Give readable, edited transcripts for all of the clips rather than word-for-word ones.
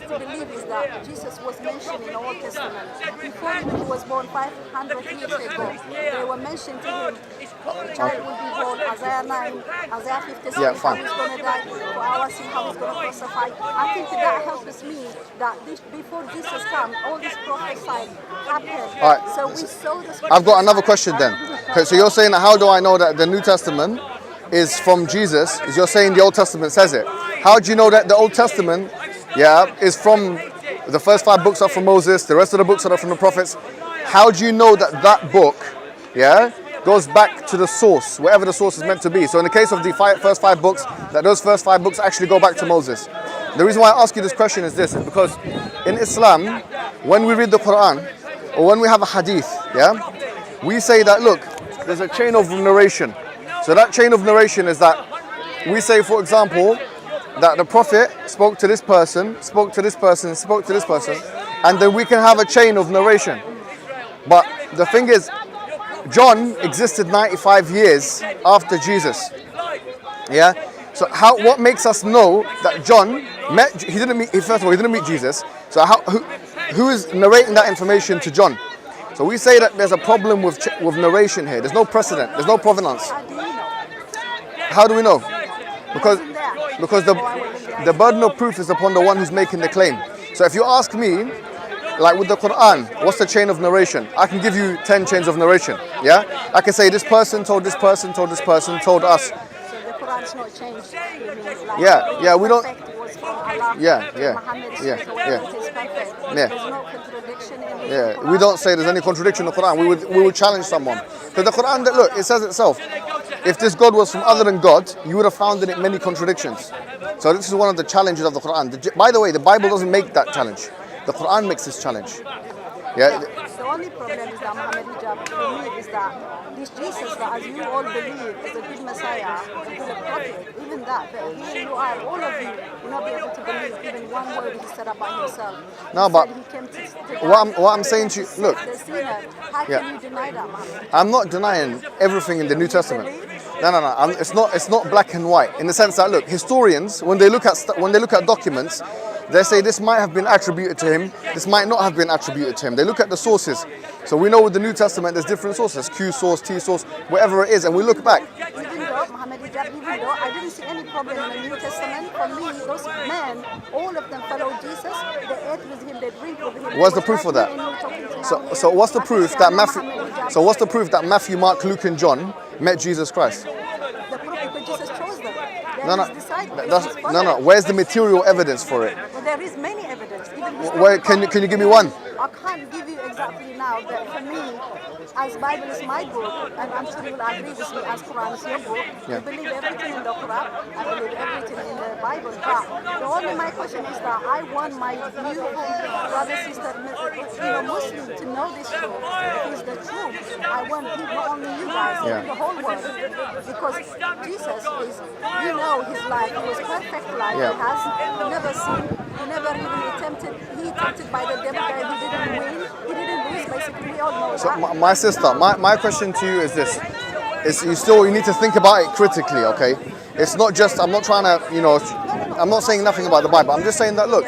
to believe is that Jesus was mentioned in the Old Testament. Before even he was born 500 years ago, they were mentioned to him, a child will be born, Isaiah 9, Isaiah 56, Yeah, how fine. he's going to die for our sin, how he's going to crucify. I think that helps me that before Jesus came, all this prophesied happened. All right. So we saw this. I've got another question then. Okay, so you're saying that how do I know that the New Testament is from Jesus? Is you're saying the Old Testament says it? How do you know that the Old Testament, is from the first 5 books are from Moses, the rest of the books are from the prophets? How do you know that that book, goes back to the source, wherever the source is meant to be? So in the case of the first 5 books, that those first 5 books actually go back to Moses. The reason why I ask you this question is this, is because in Islam, when we read the Quran, or when we have a hadith, we say that, look, there's a chain of narration. So that chain of narration is that we say, for example, that the Prophet spoke to this person, spoke to this person, spoke to this person, and then we can have a chain of narration. But the thing is, John existed 95 years after Jesus. So what makes us know that John first of all, he didn't meet Jesus. So who is narrating that information to John? So we say that there's a problem with narration here. There's no precedent. There's no provenance. How do we know? Because the burden of proof is upon the one who's making the claim. So if you ask me, like with the Quran, what's the chain of narration? I can give you 10 chains of narration. I can say this person told this person, told this person, told us. So the Quran's not changed. It means like we don't. Was from Allah, Muhammad's Yeah. There's no contradiction in it. Yeah, we don't say there's any contradiction in the Quran. We would challenge someone. Because the Quran, look, it says itself. If this God was from other than God, you would have found in it many contradictions. So this is one of the challenges of the Quran. By the way, the Bible doesn't make that challenge. The Quran makes this challenge. The only problem is that Mohammed Hijab, for me, is that this Jesus that, as you all believe, is a good Messiah, is a prophet, even that. But here you are, all of you, will not be able to believe even one word he said about himself. No, but what I'm saying to you, look. The sinner, how can you deny that, Mohammed? I'm not denying everything in the New Testament. No. It's not black and white in the sense that, look, historians, when they look at documents, they say this might have been attributed to him, this might not have been attributed to him. They look at the sources. So we know with the New Testament there's different sources, Q source, T source, whatever it is, and we look back. Even though, Mohammed Hijab, I didn't see any problem in the New Testament, for me, those men, all of them followed Jesus, they ate with him, they drink with him. What's the proof for that? So what's the proof that Matthew, Mark, Luke and John met Jesus Christ? The proof because Jesus chose them. No. Where's the material evidence for it? Well, there is many evidence. Where can you give me one? I can't give you exactly now, but for me, as Bible is my book, and I'm sure you will agree with me, as Quran is your book, I believe everything in the Quran, I believe everything in the Bible. But the only my question is that I want my beautiful brother, sister, Muslim to know this truth. It is the truth. I want not only you guys, the whole world, because Jesus is, his life, he was perfect life. He never sinned, he never even attempted. He tempted by the devil, but he didn't win. He didn't lose. Basically, we all know so that. My sister, my question to you is this: you need to think about it critically, okay? It's not just I'm not trying to, I'm not saying nothing about the Bible. I'm just saying that look,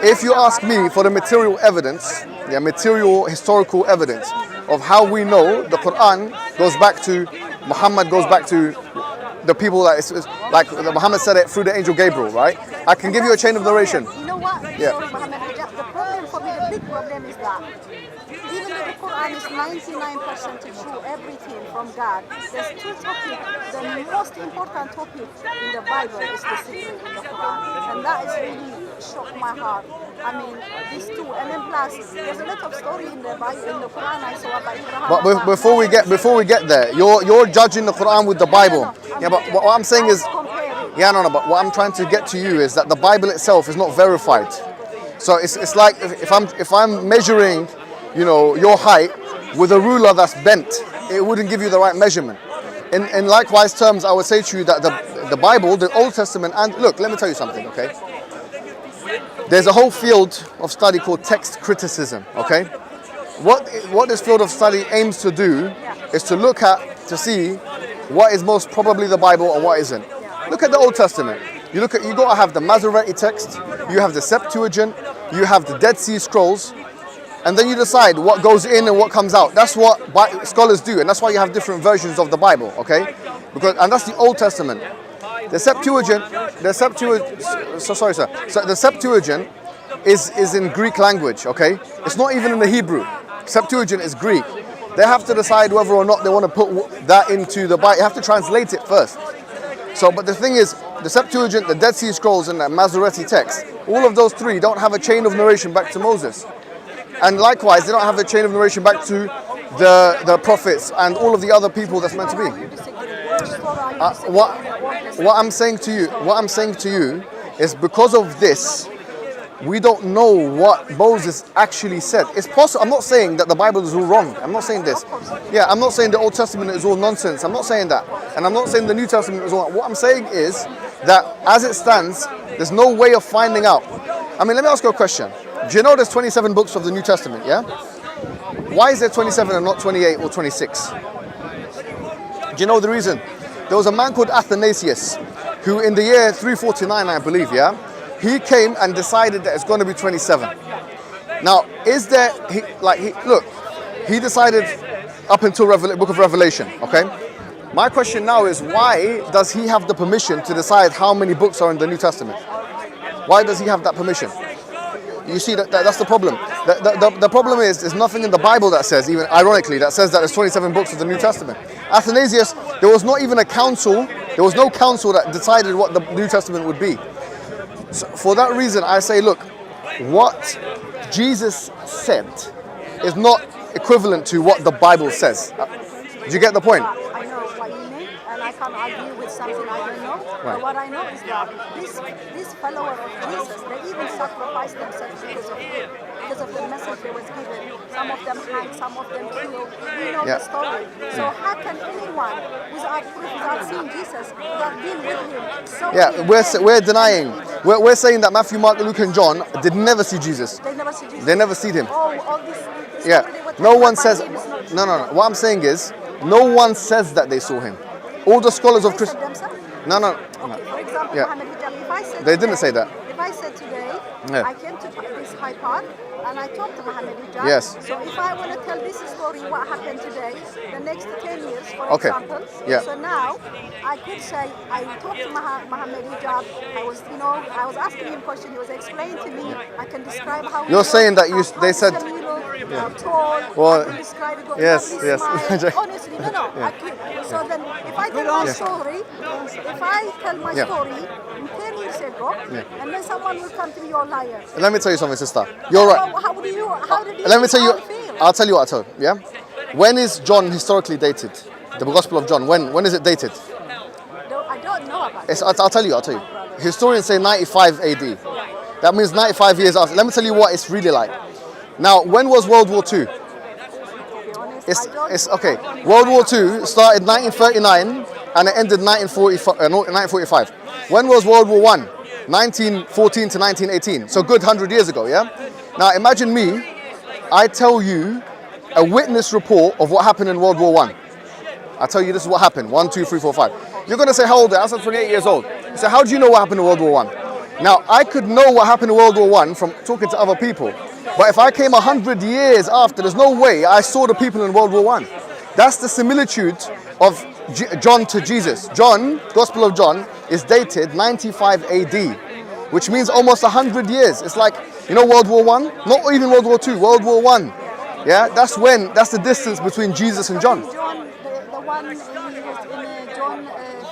if you ask me for the material evidence, material historical evidence of how we know the Quran goes back to Muhammad, goes back to the people that it's like Muhammad said it through the angel Gabriel, right? I can give you a chain of narration. You know what? Sorry, Mohammed Hijab. The problem for me, the big problem is that even though the Quran is 99% true, everything from God, there's 2 topics. The most important topic in the Bible is the secret in the Quran, and that is really shocked my heart. I mean, these 2, and then plus there's a lot of story in the Bible, in the Quran I saw about Abraham. But before we get there, you're judging the Quran with the Bible. But what I'm saying is, but what I'm trying to get to you is that the Bible itself is not verified. So it's like if I'm measuring, your height with a ruler that's bent, it wouldn't give you the right measurement. In likewise terms, I would say to you that the Bible, the Old Testament, and look, let me tell you something, okay? There's a whole field of study called text criticism, okay? What this field of study aims to do is to look at, to see what is most probably the Bible and what isn't. Look at the Old Testament. You got to have the Masoretic text, you have the Septuagint, you have the Dead Sea Scrolls, and then you decide what goes in and what comes out. That's what scholars do, and that's why you have different versions of the Bible, okay? And that's the Old Testament. The Septuagint, So the Septuagint is in Greek language, okay? It's not even in the Hebrew. Septuagint is Greek. They have to decide whether or not they want to put that into the Bible. You have to translate it first. So, but the thing is, the Septuagint, the Dead Sea Scrolls, and the Masoretic text, all of those three don't have a chain of narration back to Moses. And likewise, they don't have a chain of narration back to the prophets and all of the other people that's meant to be. What I'm saying to you is because of this, we don't know what Moses actually said. It's possible. I'm not saying that the Bible is all wrong. I'm not saying this. Yeah, I'm not saying the Old Testament is all nonsense. I'm not saying that. And I'm not saying the New Testament is all. What I'm saying is that as it stands, there's no way of finding out. I mean, let me ask you a question. Do you know there's 27 books of the New Testament, yeah? Why is there 27 and not 28 or 26? Do you know the reason? There was a man called Athanasius who in the year 349, I believe, yeah? He came and decided that it's going to be 27. Now, he decided up until Book of Revelation, okay? My question now is, why does he have the permission to decide how many books are in the New Testament? Why does he have that permission? You see, that's the problem. The problem is, there's nothing in the Bible that says, even ironically, that says that there's 27 books of the New Testament. Athanasius, there was not even a council, there was no council that decided what the New Testament would be. So for that reason, I say, look, what Jesus said is not equivalent to what the Bible says. Do you get the point? I know what you mean, and I can't argue with something I don't know. Right. But what I know is that these followers of Jesus, they even sacrificed themselves because of the message that was given. Some of them hanged, some of them killed. We know the story. So how can anyone, without seeing Jesus, without being with him, we're denying. We're saying that Matthew, Mark, Luke, and John did never see Jesus. They never see Jesus. They never see him. All this No one says. No. What I'm saying is, no one says that they saw him. All the scholars of Christianity. No. Okay, for example, Mohammed Hijab, if I said they didn't say that. If I said today, I came to this high park and I talked to Mohammed Hijab. Yes. So if I want to tell this story, what happened today, the next 10 years, for example. Yeah. So now I could say I talked to Mohammed Hijab. I was asking him questions. He was explaining to me. I can describe how. You're saying that they said. Tall. Well, I can describe it. yes. Honestly, no. I could. So then, if I tell my story, story 10 years ago, and then someone will come to me, you're a liar. Let me tell you something, sister. You're right. How did you Let me tell you. feel? I'll tell you what I told. Yeah. When is John historically dated? The Gospel of John. When is it dated? No, I don't know about it. I'll tell you. Historians say 95 AD. That means 95 years after. Let me tell you what it's really like. Now, when was World War II? It's okay. World War II started 1939 and it ended 1945. When was World War I? 1914 to 1918. So good 100 years ago, yeah? Now imagine me, I tell you a witness report of what happened in World War I. I tell you this is what happened. 1, 2, 3, 4, 5. You're going to say, how old are you? I said 28 years old. So how do you know what happened in World War I? Now, I could know what happened in World War I from talking to other people. But if I came 100 years after, there's no way I saw the people in World War I. That's the similitude of John to Jesus. John, Gospel of John, is dated 95 AD, which means almost 100 years. It's like, World War I? Not even World War II, World War I. Yeah, that's the distance between Jesus and John. John, the one in John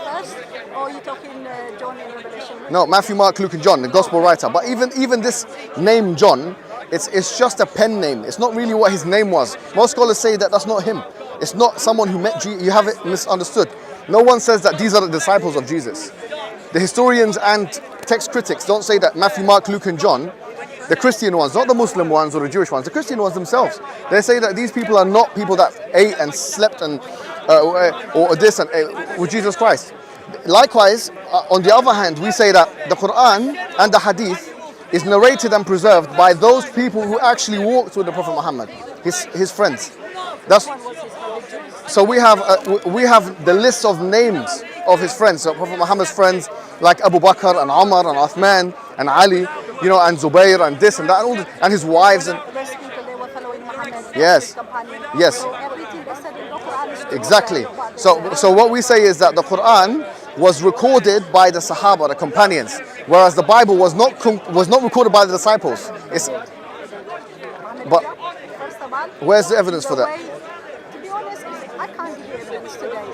first, or are you talking John in Revelation? No, Matthew, Mark, Luke, and John, the Gospel writer. But even this name John, it's just a pen name. It's not really what his name was. Most scholars say that that's not him. It's not someone who met Jesus. You have it misunderstood. No one says that these are the disciples of Jesus. The historians and text critics don't say that Matthew, Mark, Luke, and John, the Christian ones, not the Muslim ones or the Jewish ones, the Christian ones themselves, they say that these people are not people that ate and slept and or this and with Jesus Christ. Likewise, on the other hand, we say that the Quran and the Hadith is narrated and preserved by those people who actually walked with the Prophet Muhammad, his friends. So we have the list of names of his friends. So Prophet Muhammad's friends, like Abu Bakr and Umar and Uthman and Ali, you know, and Zubair and this and that, and, all this, and his wives. And Those people, they were following Muhammad. yes, His companion. yes, So everything they said in the Quran is true. exactly. What they So, said. so what we say is that the Quran was recorded by the Sahaba, the companions, whereas the Bible was not recorded by the disciples. It's, Mohammed but Hijab, first of all, where's the evidence for that? to be honest, I can't give you evidence today.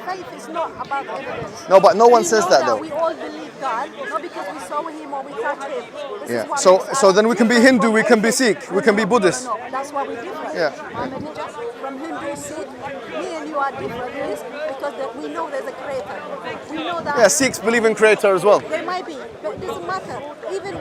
Faith is not about evidence. No, but no one We says know that though. We all believe God, not because we saw him or we touched him. This is Yeah. what So makes so us then we can be different Hindu, from we can be atheists. Sikh, we can be Buddhist. No, that's why we're different. Yeah. Mohammed Hijab, from Hindu, Sikh, me and you are different. Is because we know there's a creator. We know that. Yeah, Sikhs believe in Creator as well. There might be, but it doesn't matter. Even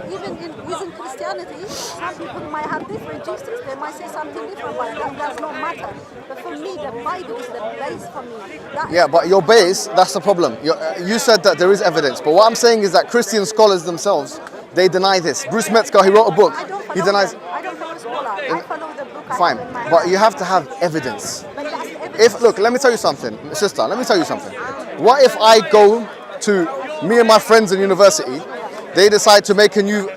within Christianity, some people might have different Jesus. They might say something different, but that does not matter. But for me, the Bible is the base for me. That Yeah, but your base, that's the problem. You said that there is evidence, but what I'm saying is that Christian scholars themselves, they deny this. Bruce Metzger, he wrote a book. I don't follow He denies. them. I don't follow scholar. I follow the book. Fine, I have in my but hand. you have to have evidence. But that's the evidence. If look, let me tell you something, sister. Let me tell you something. What if I go to me and my friends in university? They decide to make a new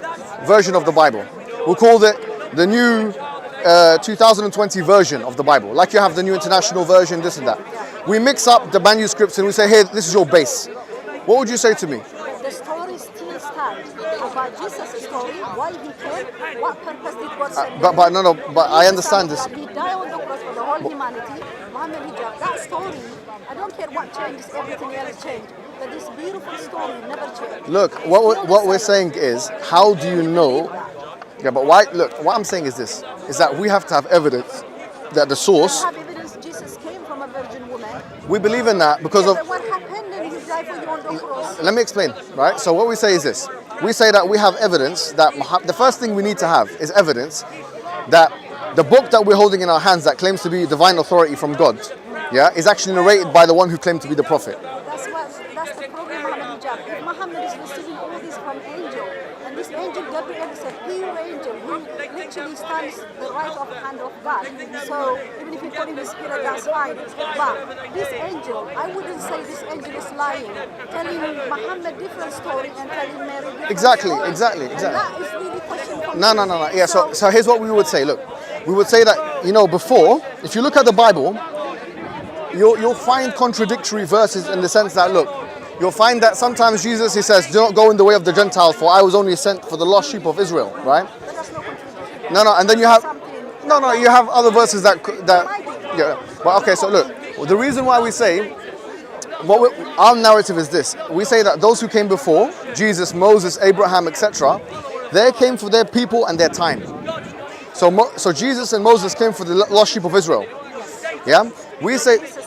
version of the Bible. We'll call it the new 2020 version of the Bible. Like you have the new international version, this and that. We mix up the manuscripts and we say, hey, this is your base. What would you say to me? The story still stands about Jesus' story, why he came, what purpose did God send him. But I understand this. He died on the cross for the whole humanity. Mohammed Hijab, that story, I don't care what changes, everything else changed. But this beautiful story never changed. Look, what we're saying is, how do you know? Yeah, but why? Look, what I'm saying is this: is that we have to have evidence that the source. You have evidence Jesus came from a virgin woman. We believe in that because of. But what happened and he died for you on the cross? Let me explain, right? So what we say is this: we say that we have evidence that the first thing we need to have is evidence that the book that we're holding in our hands that claims to be divine authority from God, yeah, is actually narrated by the one who claimed to be the prophet. That's the problem, Mohammed Hijab. If Muhammad is receiving all this from angel, and this angel Gabriel is a pure angel who literally stands the right of the hand of God. So even if you call him a spirit, that's fine. But this angel, I wouldn't say this angel is lying, telling Muhammad different story and telling Mary different Exactly. story. And that is really questionable. No. Yeah. So here's what we would say. Look, we would say that before, if you look at the Bible, you'll find contradictory verses in the sense that you'll find that sometimes Jesus, he says, do not go in the way of the Gentiles, for I was only sent for the lost sheep of Israel, right? But that's not contradiction. No, and then you have, Something- you have other verses that, yeah. But okay, so look, the reason why we say, our narrative is this. We say that those who came before, Jesus, Moses, Abraham, etc., they came for their people and their time. So Jesus and Moses came for the lost sheep of Israel. Yeah? We say, Jesus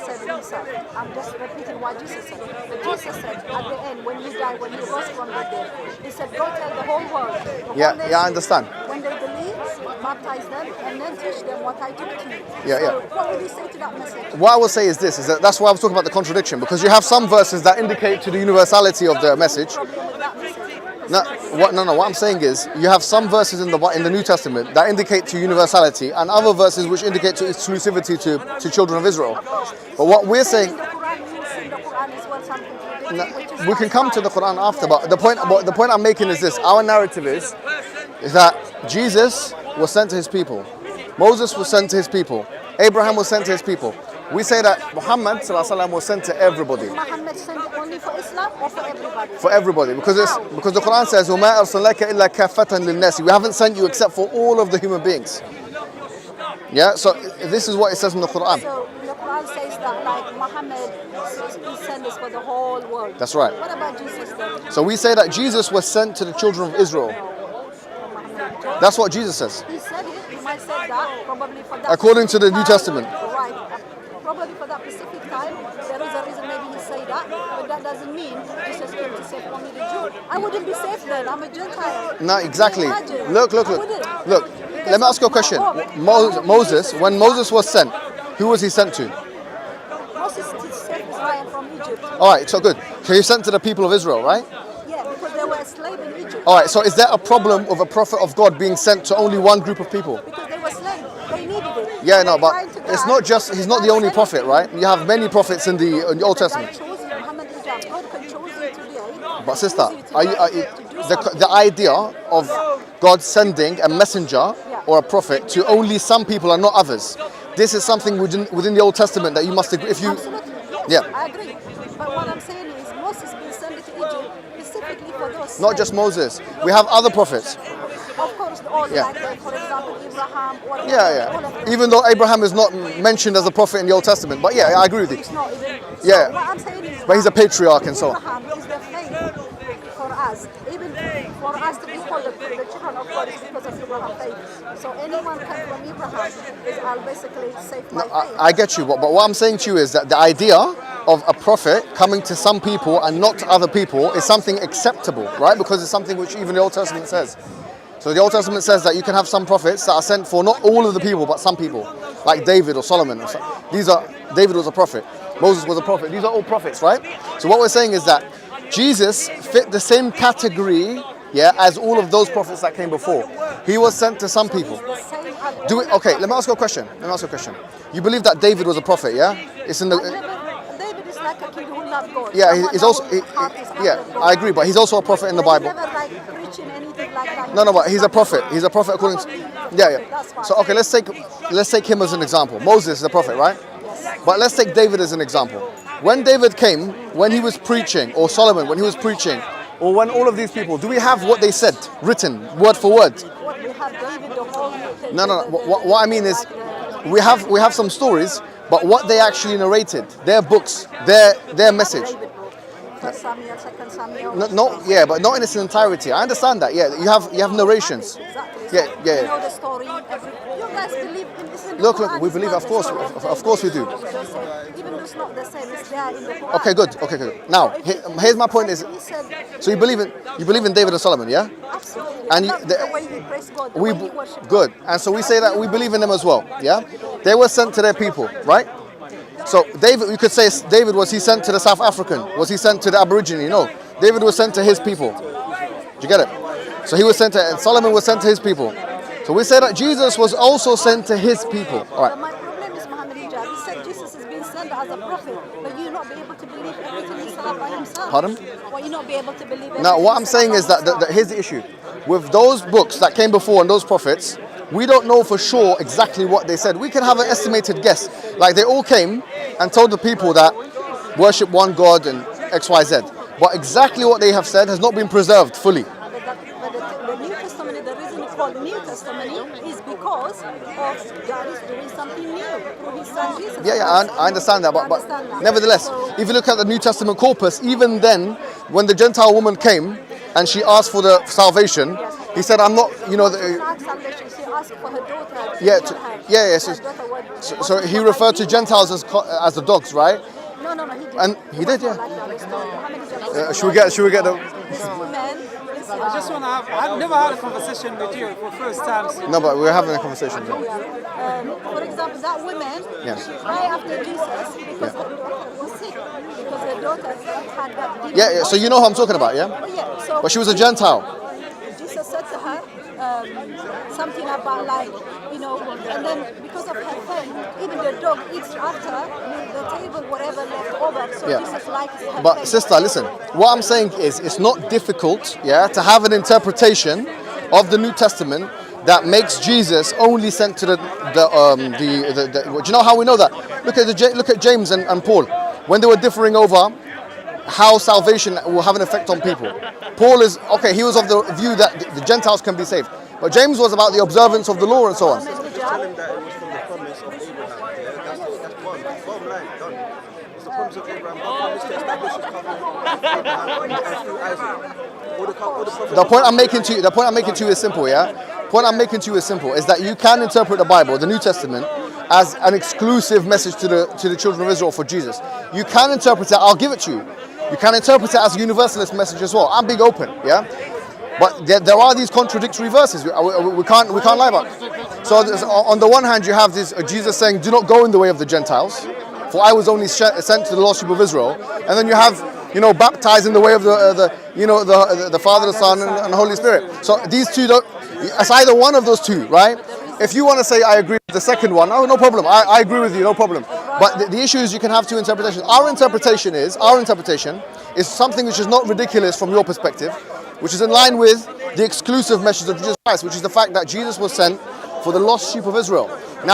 said himself, I'm just repeating what Jesus said. But Jesus said at the end, when he died, when he rose from the dead, he said, go tell the whole world. the whole nation, I understand. When they believe, baptize them, and then teach them what I took to you. Yeah, so yeah. what would you say to that message? What I will say is this, is that's why I was talking about the contradiction, because you have some verses that indicate to the universality of the message. Problem with that message? What I'm saying is, you have some verses in the New Testament that indicate to universality, and other verses which indicate to exclusivity to children of Israel. But what we're saying, In the Quran, you see the Quran is what something contradictory, which is we can come to the fine. Quran after, Yeah, but the point I'm making is this: our narrative is that Jesus was sent to his people, Moses was sent to his people, Abraham was sent to his people. We say that Muhammad ﷺ was sent to everybody. Muhammad sent it only for Islam or for everybody? For everybody, because the Quran says, وَمَا أَرْسَلْنَاكَ إِلَّا كَافَّةً لِلنَّاسِ. We haven't sent you except for all of the human beings. Yeah, so this is what it says in the Quran. So the Quran says that like Muhammad he sent us for the whole world. That's right. What about Jesus then? So we say that Jesus was sent to the children of Israel. That's what Jesus says. He said it, he might say that, probably for that According to the New time, Testament. Right. Probably for that specific time, there is a reason maybe he say that, but that doesn't mean Jesus came to save only the Jew. I wouldn't be saved then, I'm a Gentile. No, exactly. Can you imagine? Look. I wouldn't. Look, let me ask you a question. Moses, when Moses was sent, who was he sent to? Moses did save Israel from Egypt. All right, so good. So he sent to the people of Israel, right? Yeah, because they were slaves in Egypt. All right, so is there a problem of a prophet of God being sent to only one group of people? Because they were slaves. They needed it. Yeah, They no, were but crying to it's God. not just, he's not the only prophet, right? You have many prophets in the Old God Testament. chose you, Mohammed Hijab. God can choose you to But sister, the idea of God sending a messenger or a prophet to only some people and not others, this is something within the Old Testament that you must agree. If you, Absolutely. yeah, I agree. But what I'm saying is Moses been sent to Egypt specifically for those. not just Moses. We have other prophets. Of course, all Yeah. like, for example, Abraham. Or all Yeah. of them. Even though Abraham is not mentioned as a prophet in the Old Testament, but yeah, I agree with you. It's not even. Yeah. So what I'm saying is But he's a patriarch and so on. Abraham is the faith for us. Even for us to be called the children of God is because of Abraham's faith. So anyone come from Abraham is all basically saved by faith. I get you, but what I'm saying to you is that the idea of a prophet coming to some people and not to other people is something acceptable, right? Because it's something which even the Old Testament says. So the Old Testament says that you can have some prophets that are sent for not all of the people, but some people, like David or Solomon. David was a prophet. Moses was a prophet. These are all prophets, right? So what we're saying is that Jesus fit the same category, as all of those prophets that came before. He was sent to some people. Okay, let me ask you a question. You believe that David was a prophet, yeah? It's in the. David is like a kid who loved God. Yeah, he's also. I agree, but he's also a prophet in the Bible. He's never like preaching anything like that. No, but he's a prophet. He's a prophet according to. Yeah. So okay, let's take him as an example. Moses is a prophet, right? Yes. But let's take David as an example. When David came, when he was preaching, or Solomon when he was preaching, or when all of these people, do we have what they said written word for word? What we have David the whole thing. No. What I mean is, we have some stories, but what they actually narrated, their books, their message. First Samuel, Second Samuel. But not in its entirety. I understand that. Yeah, you have narrations. Exactly. Yeah. You know the story. You guys believe in this? Look, we believe, of course we do. Even though it's not the same, it's there in the Quran. Okay, good. Now, here's my point is, so you believe in David and Solomon, yeah? Absolutely. And the way he praised God, the way he worshiped good. And so we say that we believe in them as well, yeah? They were sent to their people, right? So David, you could say David, was he sent to the South African? Was he sent to the Aborigine? No. David was sent to his people. Do you get it? So he was sent to, and Solomon was sent to his people. So we say that Jesus was also sent to his people. All right. But my problem is Mohammed Hijab. He said Jesus has been sent as a prophet, but you not be able to believe everything he said by himself. Pardon? Well, you not be able to believe everything. Now, what he I'm said saying by is that himself. here's the issue. With those books that came before and those prophets, we don't know for sure exactly what they said. We can have an estimated guess. Like they all came and told the people that worship one God and X, Y, Z. But exactly what they have said has not been preserved fully. But the New Testament, the reason it's called New Testament is because of God is doing something new through His Son Jesus. I understand that, but nevertheless, if you look at the New Testament corpus, even then, when the Gentile woman came and she asked for the salvation, he said, "I'm not, Salvation. She asked for her daughter. So he referred to Gentiles as the dogs, right? No, he didn't. And he did, yeah. Should we get the? I just want to I've never had a conversation with you for the first time. So. No, but we're having a conversation. For example, that woman, she cried after Jesus because her daughter was sick. Because her daughter had that demon. Yeah, so you know who I'm talking about, yeah? So but she was a Gentile. Jesus said to her something about and then because of her faith, even the dog eats after the table, whatever left over. So Jesus likes her But faith. sister, listen, what I'm saying is it's not difficult, to have an interpretation of the New Testament that makes Jesus only sent to the do you know how we know that? Look at James and Paul when they were differing over how salvation will have an effect on people. Paul he was of the view that the Gentiles can be saved, but James was about the observance of the law and so on. The point I'm making to you is simple, yeah? The point I'm making to you is simple, is that you can interpret the Bible, the New Testament, as an exclusive message to the children of Israel for Jesus. You can interpret it, I'll give it to you. You can interpret it as a universalist message as well. I'm being open, yeah? But there are these contradictory verses. We can't lie about it. So on the one hand, you have this Jesus saying, "Do not go in the way of the Gentiles, for I was only sent to the lost sheep of Israel." And then you have, baptized in the way of the Father, the Son, and the Holy Spirit. So these two it's either one of those two, right? If you want to say I agree with the second one, no problem. I agree with you, no problem. But the issue is you can have two interpretations. Our interpretation is something which is not ridiculous from your perspective, which is in line with the exclusive message of Jesus Christ, which is the fact that Jesus was sent for the lost sheep of Israel.